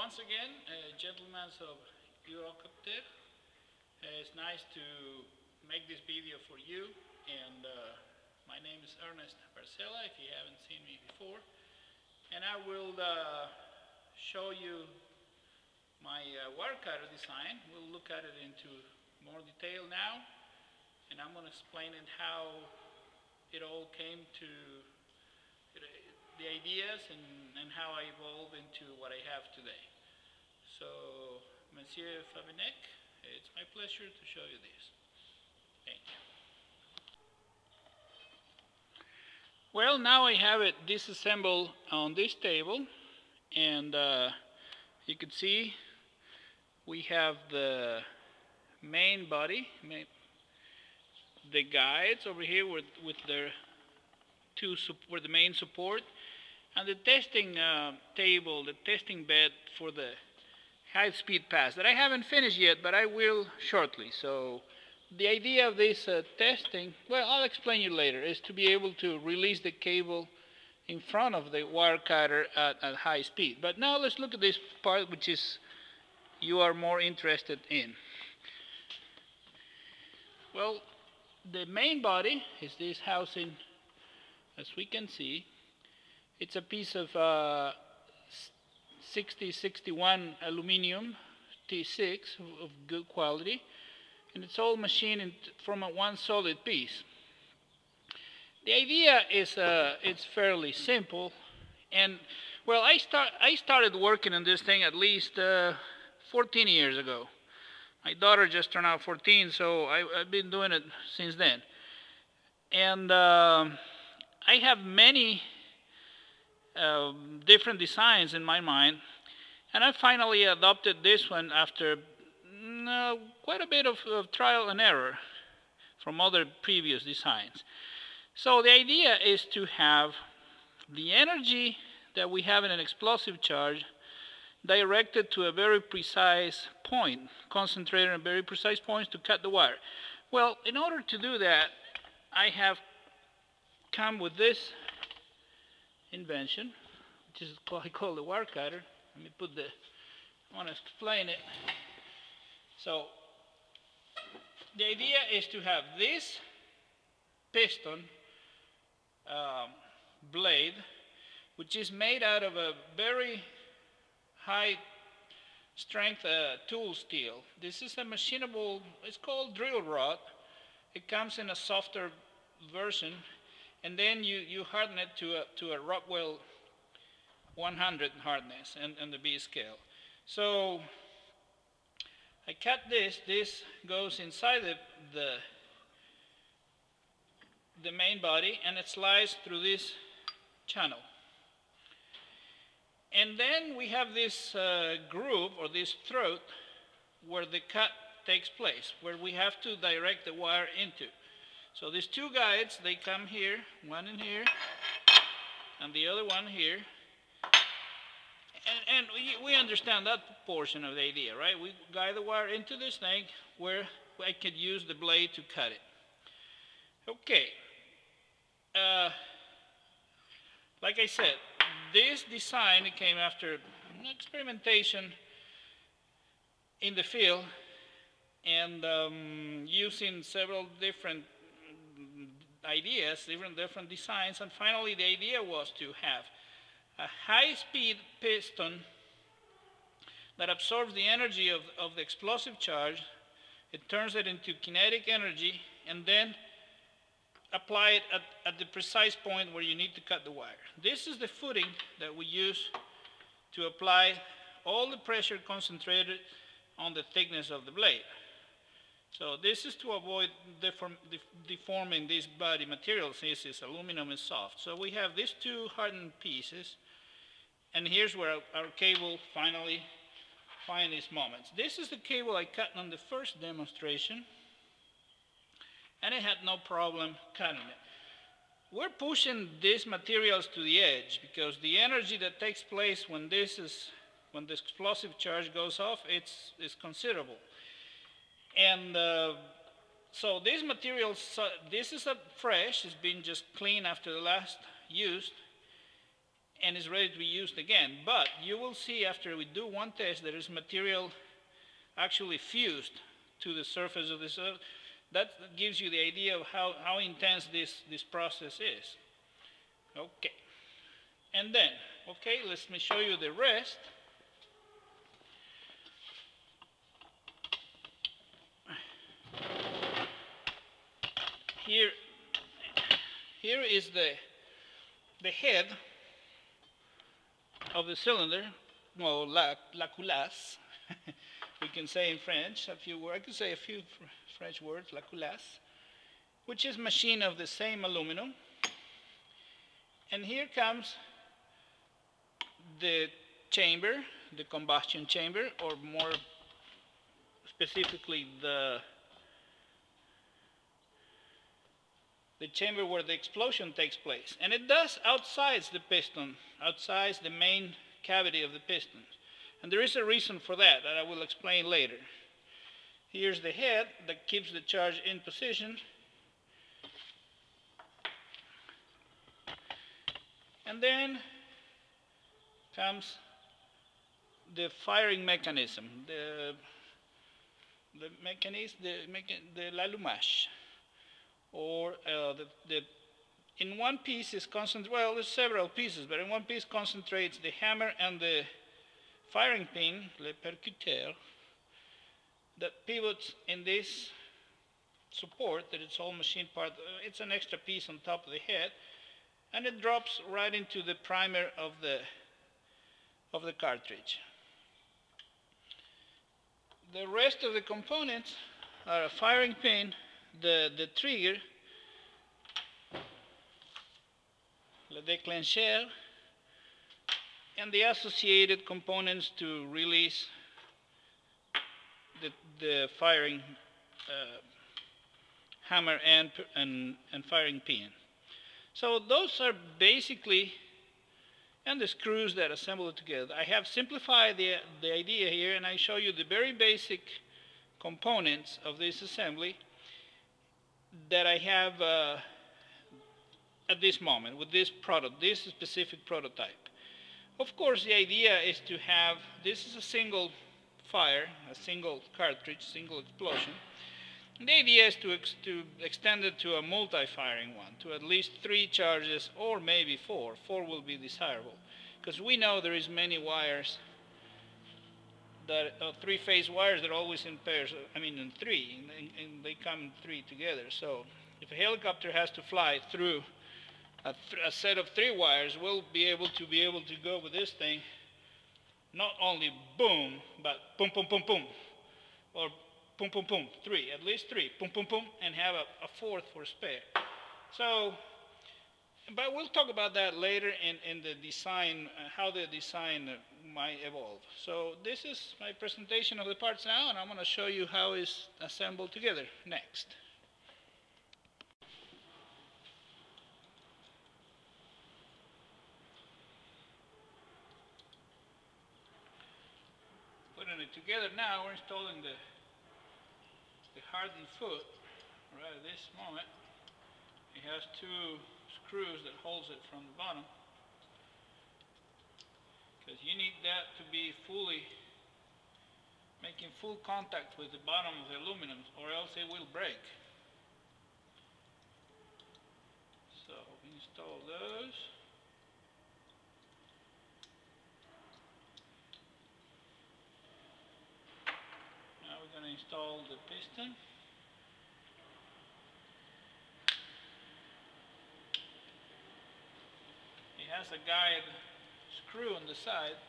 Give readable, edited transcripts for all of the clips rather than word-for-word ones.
Once again, gentlemen of Reactive, it's nice to make this video for you, and my name is Barcella if you haven't seen me before, and I will show you my wire cutter design. We'll look at it into more detail now, and I'm going to explain it how it all came to the ideas and how I evolved into what I have today. So, Monsieur Fabinek, it's my pleasure to show you this. Thank you. Well, now I have it disassembled on this table, and you can see we have the main body, the guides over here with their the main support, and the testing table, the testing bed for the high-speed pass that I haven't finished yet, but I will shortly. So the idea of this testing, well, I'll explain you later, is to be able to release the cable in front of the wire cutter at high speed. But now let's look at this part, which is you are more interested in. Well, the main body is this housing, as we can see. It's a piece of 6061 aluminum T6 of good quality, and it's all machined from one solid piece. The idea is it's fairly simple, and well, I started working on this thing at least 14 years ago. My daughter just turned out 14, so I've been doing it since then. And I have many different designs in my mind, and I finally adopted this one after quite a bit of trial and error from other previous designs. So the idea is to have the energy that we have in an explosive charge directed to a very precise point, concentrated on very precise points to cut the wire. Well, in order to do that, I have come with this invention, which is what I call the wire cutter. Let me put I want to explain it. So, the idea is to have this piston blade, which is made out of a very high strength tool steel. This is a machinable, it's called drill rod. It comes in a softer version, and then you harden it to a Rockwell 100 hardness and the B scale. So I cut this goes inside the main body, and it slides through this channel. And then we have this groove, or this throat, where the cut takes place, where we have to direct the wire into. So these two guides, they come here, one in here, and the other one here. And we understand that portion of the idea, right? We guide the wire into this thing where I could use the blade to cut it. Okay. Like I said, this design came after experimentation in the field and using several different ideas, different designs, and finally the idea was to have a high-speed piston that absorbs the energy of the explosive charge. It turns it into kinetic energy, and then apply it at the precise point where you need to cut the wire. This is the footing that we use to apply all the pressure concentrated on the thickness of the blade. So this is to avoid deforming this body material, since this aluminum is soft. So we have these two hardened pieces, and here's where our cable finally finds its moments. This is the cable I cut on the first demonstration, and I had no problem cutting it. We're pushing these materials to the edge because the energy that takes place when the explosive charge goes off, it's considerable. And so these materials, this is fresh, it's been just cleaned after the last use, and is ready to be used again. But you will see after we do one test there is material actually fused to the surface of this. That gives you the idea of how intense this process is. Okay. And then, okay, let me show you the rest. Here is the head of the cylinder, well, la culasse. We can say in French a few words. I could say a few French words, la culasse, which is machined of the same aluminum. And here comes the chamber, the combustion chamber, or more specifically the chamber where the explosion takes place. And it does outside the piston, outside the main cavity of the piston. And there is a reason for that I will explain later. Here's the head that keeps the charge in position. And then comes the firing mechanism, the l'allumage, or in one piece is well, there's several pieces, but in one piece concentrates the hammer and the firing pin, le percuteur, that pivots in this support that it's all machine part. It's an extra piece on top of the head, and it drops right into the primer of the cartridge. The rest of the components are a firing pin, the trigger, le déclencheur, and the associated components to release the firing hammer and firing pin. So those are basically, and the screws that assemble it together. I have simplified the idea here, and I show you the very basic components of this assembly that I have at this moment with this product, this specific prototype. Of course, the idea is to have, this is a single fire, a single cartridge, single explosion. And the idea is to extend it to a multi-firing one, to at least 3 charges or maybe 4. 4 will be desirable, because we know there is many wires that 3-phase wires that are always in pairs. I mean in 3, and they come 3 together. So if a helicopter has to fly through a set of 3 wires, we'll be able to go with this thing, not only boom, but boom, boom, boom, boom, or boom, boom, boom, 3, at least 3, boom, boom, boom, and have a 4th for spare. So, but we'll talk about that later in the design, how the design might evolve. So this is my presentation of the parts now, and I'm going to show you how it's assembled together next. Putting it together now, we're installing the hardened foot right at this moment. It has 2 screws that holds it from the bottom, because you need that to be making full contact with the bottom of the aluminum, or else it will break. So we install those. Now we're going to install the piston. It has a guide screw on the side.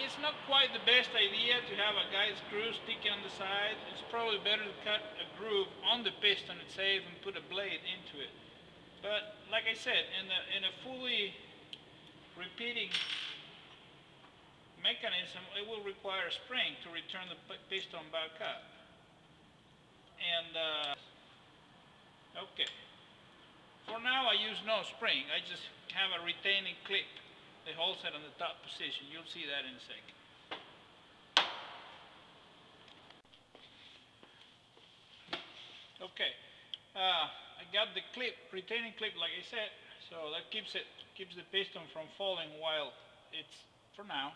It's not quite the best idea to have a guide screw sticking on the side. It's probably better to cut a groove on the piston itself and put a blade into it. But like I said, in a fully repeating mechanism, it will require a spring to return the piston back up. And okay, for now I use no spring. I just have a retaining clip that holds it on the top position. You'll see that in a second. Okay, I got the clip, retaining clip, like I said, so that keeps the piston from falling while it's, for now.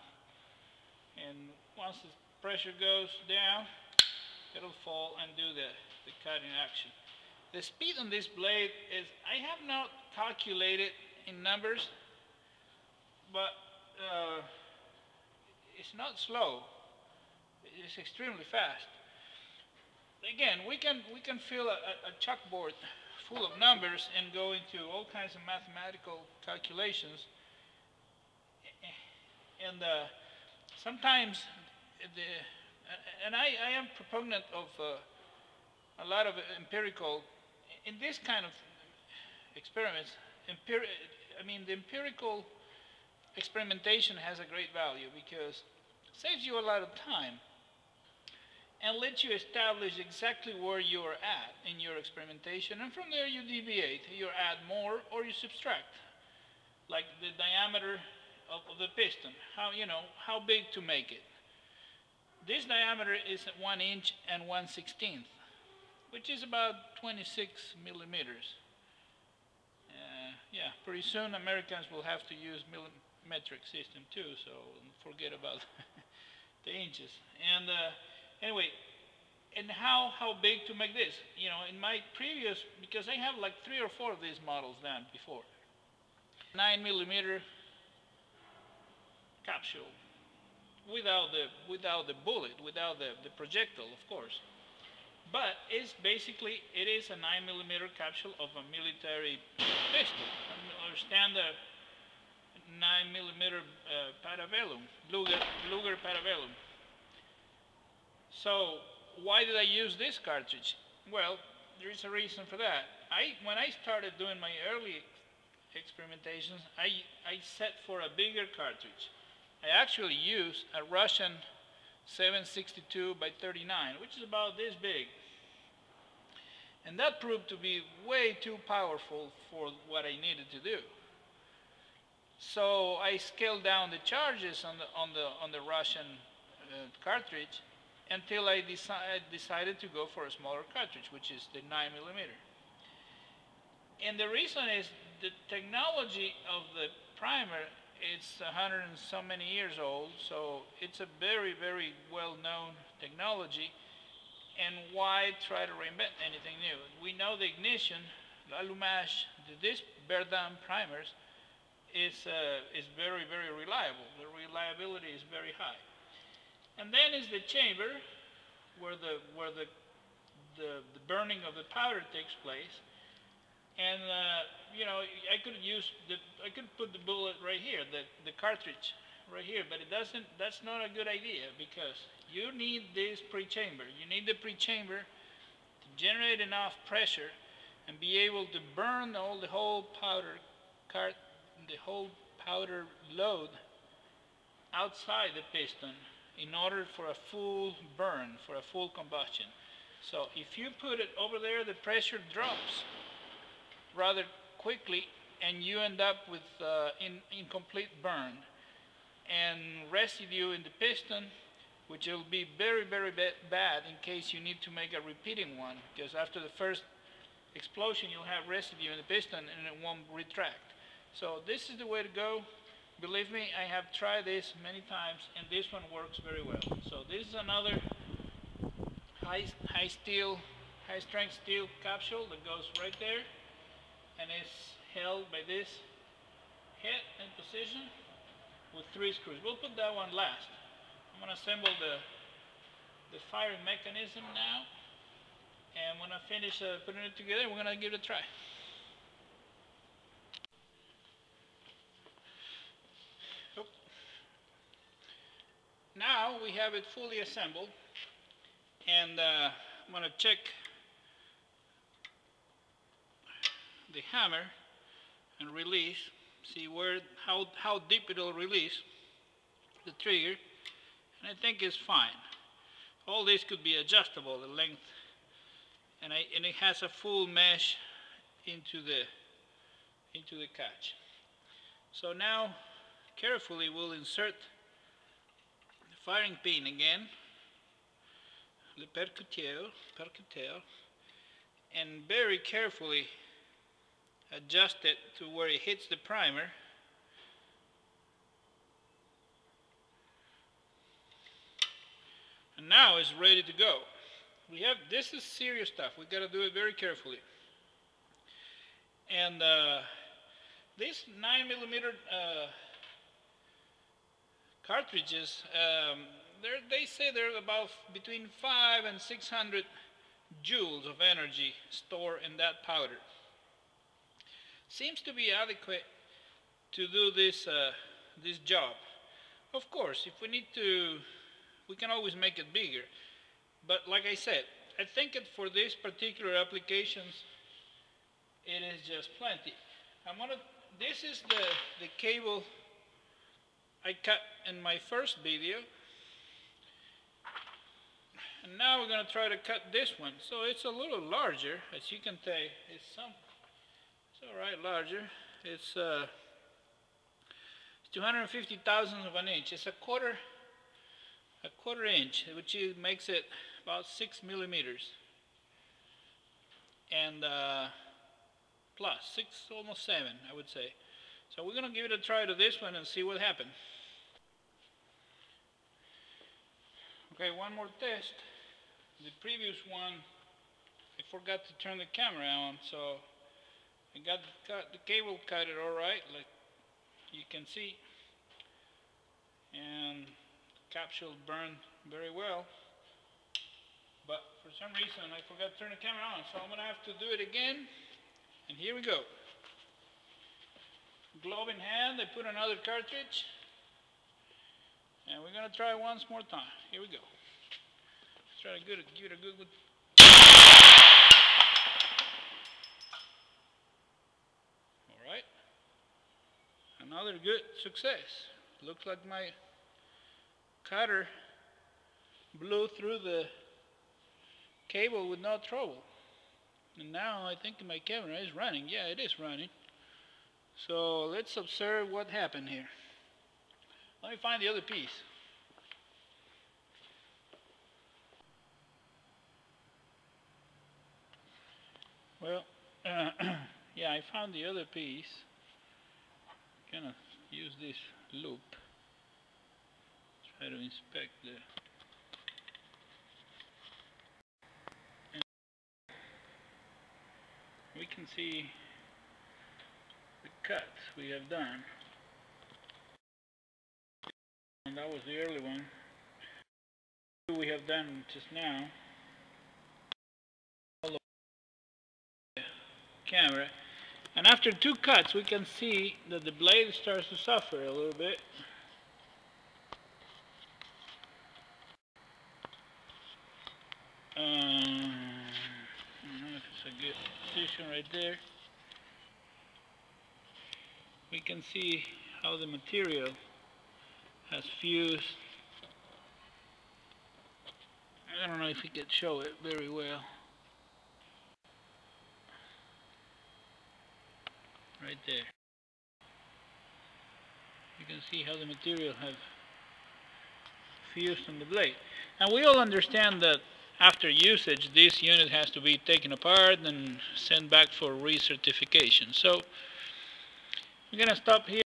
And once the pressure goes down, it'll fall and do the cutting action. The speed on this blade is, I have not calculated in numbers, but it's not slow. It's extremely fast. Again, we can fill a chalkboard full of numbers and go into all kinds of mathematical calculations. And sometimes I am proponent of a lot of empirical, in this kind of experiments, the empirical experimentation has a great value because it saves you a lot of time and lets you establish exactly where you are at in your experimentation, and from there you deviate. You add more or you subtract, like the diameter of the piston, how big to make it. This diameter is 1 inch and 1/16, which is about 26 millimeters. Yeah, pretty soon Americans will have to use millimetric system too, so forget about the inches. And anyway, and how big to make this? In my previous, because I have like 3 or 4 of these models done before. 9 millimeter capsule, without the bullet, without the projectile, of course. But it is a 9 millimeter capsule of a military pistol, or standard 9 millimeter Parabellum, Luger Parabellum. So why did I use this cartridge? Well, there is a reason for that. When I started doing my early experimentations, I set for a bigger cartridge. I actually used a Russian 762 by 39, which is about this big. And that proved to be way too powerful for what I needed to do. So I scaled down the charges on the Russian cartridge until I decided to go for a smaller cartridge, which is the 9 millimeter. And the reason is the technology of the primer. It's 100 and so many years old, so it's a very, very well-known technology. And why try to reinvent anything new? We know the ignition, l'allumage, this Verdun primers is very, very reliable. The reliability is very high. And then is the chamber where the burning of the powder takes place. And I could put the bullet right here, the cartridge right here, but that's not a good idea because you need this pre-chamber. You need the pre-chamber to generate enough pressure and be able to burn the whole powder load outside the piston in order for a full burn, for a full combustion. So if you put it over there, the pressure drops rather quickly and you end up with incomplete burn and residue in the piston, which will be very, very bad in case you need to make a repeating one, because after the first explosion you'll have residue in the piston and it won't retract. So this is the way to go. Believe me, I have tried this many times and this one works very well. So this is another high strength steel capsule that goes right there and is held by this head in position with 3 screws. We'll put that one last. I'm going to assemble the firing mechanism now, and when I finish putting it together, we're going to give it a try. Now we have it fully assembled, and I'm going to check the hammer and release, see how deep it'll release the trigger, and I think it's fine. All this could be adjustable, the length, and it has a full mesh into the catch. So now carefully we'll insert the firing pin again, le percuteur, and very carefully adjust it to where it hits the primer. And now it's ready to go. This is serious stuff. We got to do it very carefully. And these 9mm cartridges, they say they're about between 500 and 600 joules of energy stored in that powder. Seems to be adequate to do this job. Of course, if we need to, we can always make it bigger. But like I said, I think for these particular applications, it is just plenty. This is the cable I cut in my first video. And now we're going to try to cut this one. So it's a little larger, as you can tell. It's alright larger. It's 250 thousandths of an inch. It's a quarter inch, which makes it about 6 millimeters. And plus 6, almost 7, I would say. So we're going to give it a try to this one and see what happens. Okay, one more test. The previous one, I forgot to turn the camera on, so I got the cable cut it all right, like you can see, and the capsule burned very well. But for some reason I forgot to turn the camera on, so I'm gonna have to do it again. And here we go. Glove in hand, I put another cartridge, and we're gonna try once more time. Here we go. Try to give it a good. All right. Another good success. Looks like my cutter blew through the cable with no trouble. And now I think my camera is running. Yeah, it is running. So let's observe what happened here. Let me find the other piece. Well, yeah, I found the other piece. Gonna use this loop. Try to inspect and we can see the cuts we have done. And that was the early one. We have done just now. Camera, and after 2 cuts we can see that the blade starts to suffer a little bit. I don't know if it's a good position right there. We can see how the material has fused. I don't know if we could show it very well. Right there. You can see how the material have fused on the blade. And we all understand that after usage this unit has to be taken apart and sent back for recertification. So we're going to stop here.